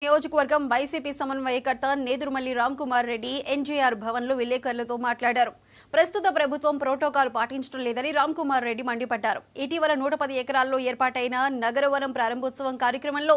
నియోజకవర్గం వైసీపీ సమన్వయకర్త నేదురుమల్లి రామ్కుమార్ రెడ్డి ఎన్జీఆర్ భవన్లో విలేకరులతో మాట్లాడారు. ప్రస్తుత ప్రభుత్వం ప్రోటోకాల్ పాటించడం లేదని రామ్కుమార్ రెడ్డి మండిపడ్డారు. ఇటీవల 110 ఎకరాల్లో ఏర్పాటైన నగరవనం ప్రారంభోత్సవం కార్యక్రమంలో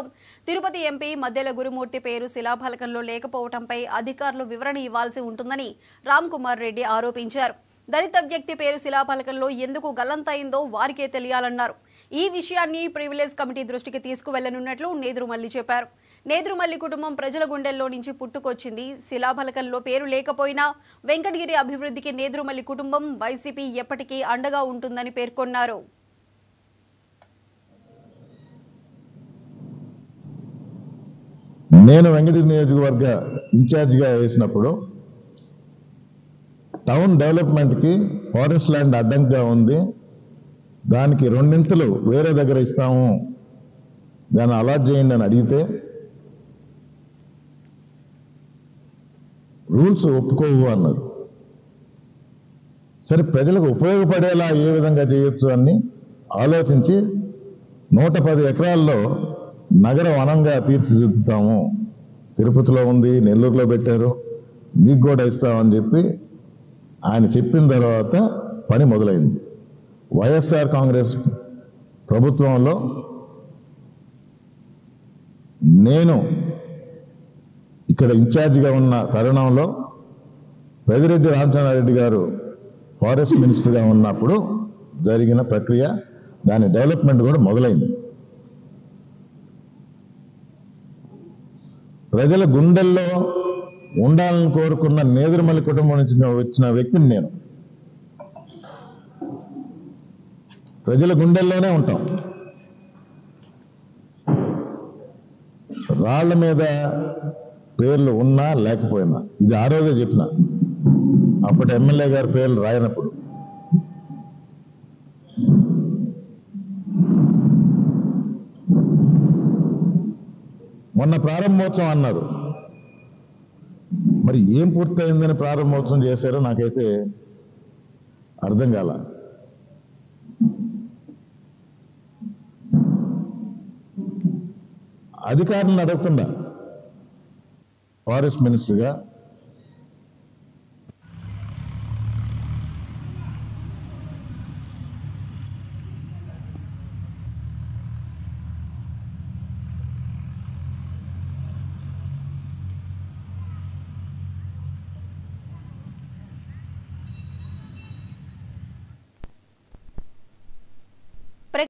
తిరుపతి ఎంపీ మద్దెల గురుమూర్తి పేరు శిలాఫలకంలో లేకపోవడంపై అధికారులు వివరణ ఇవ్వాల్సి ఉంటుందని రామ్కుమార్ రెడ్డి ఆరోపించారు. దళిత వ్యక్తి పేరు శిలాఫలకంలో ఎందుకు గల్లంతైందో వారికే తెలియాలన్నారు. ఈ విషయాన్ని ప్రివిలేజ్ కమిటీ దృష్టికి తీసుకువెళ్లనున్నట్లు నేదురుమల్లి చెప్పారు. నేదురుమల్లి కుటుంబం ప్రజల గుండెల్లో నుంచి పుట్టుకొచ్చింది. శిలాఫలకంలో పేరు లేకపోయినా వెంకటగిరి అభివృద్ధికి నేదురుమల్లి కుటుంబం వైసీపీ ఎప్పటికీ అండగా ఉంటుందని పేర్కొన్నారు. నేను వెంకటగిరి నియోజకవర్గ ఇన్ఛార్జిగా వేసినప్పుడు టౌన్ డెవలప్మెంట్కి ఫారెస్ట్ ల్యాండ్ అడ్డంగా ఉంది, దానికి రెండింతలు వేరే దగ్గర ఇస్తాము, దాన్ని అలాట్ చేయండి అని అడిగితే రూల్స్ ఒప్పుకోవు అన్నారు. సరే, ప్రజలకు ఉపయోగపడేలా ఏ విధంగా చేయొచ్చు అని ఆలోచించి 110 ఎకరాల్లో నగర వనంగా తీర్చిదిద్దుతాము, తిరుపతిలో ఉంది, నెల్లూరులో పెట్టారు, మీకు కూడా ఇస్తామని చెప్పి ఆయన చెప్పిన తర్వాత పని మొదలైంది. వైఎస్ఆర్ కాంగ్రెస్ ప్రభుత్వంలో నేను ఇక్కడ ఇన్ఛార్జిగా ఉన్న తరుణంలో పెద్దిరెడ్డి రామచంద్రారెడ్డి గారు ఫారెస్ట్ మినిస్టర్గా ఉన్నప్పుడు జరిగిన ప్రక్రియ, దాని డెవలప్మెంట్ కూడా మొదలైంది. ప్రజల గుండెల్లో ఉండాలని కోరుకున్న నేదురుమల్లి కుటుంబం నుంచి వచ్చిన వ్యక్తిని నేను. ప్రజల గుండెల్లోనే ఉంటాం. రాళ్ల మీద పేర్లు ఉన్నా లేకపోయినా, ఇది ఆ రోజే చెప్పిన, అప్పటి ఎమ్మెల్యే గారి పేర్లు రాయనప్పుడు. మొన్న ప్రారంభోత్సవం అన్నారు, మరి ఏం పూర్తయిందని ప్రారంభోత్సవం చేశారో నాకైతే అర్థం కాల. అధికారులను అడుగుతుందా ఫారెస్ట్ మినిస్టర్గా,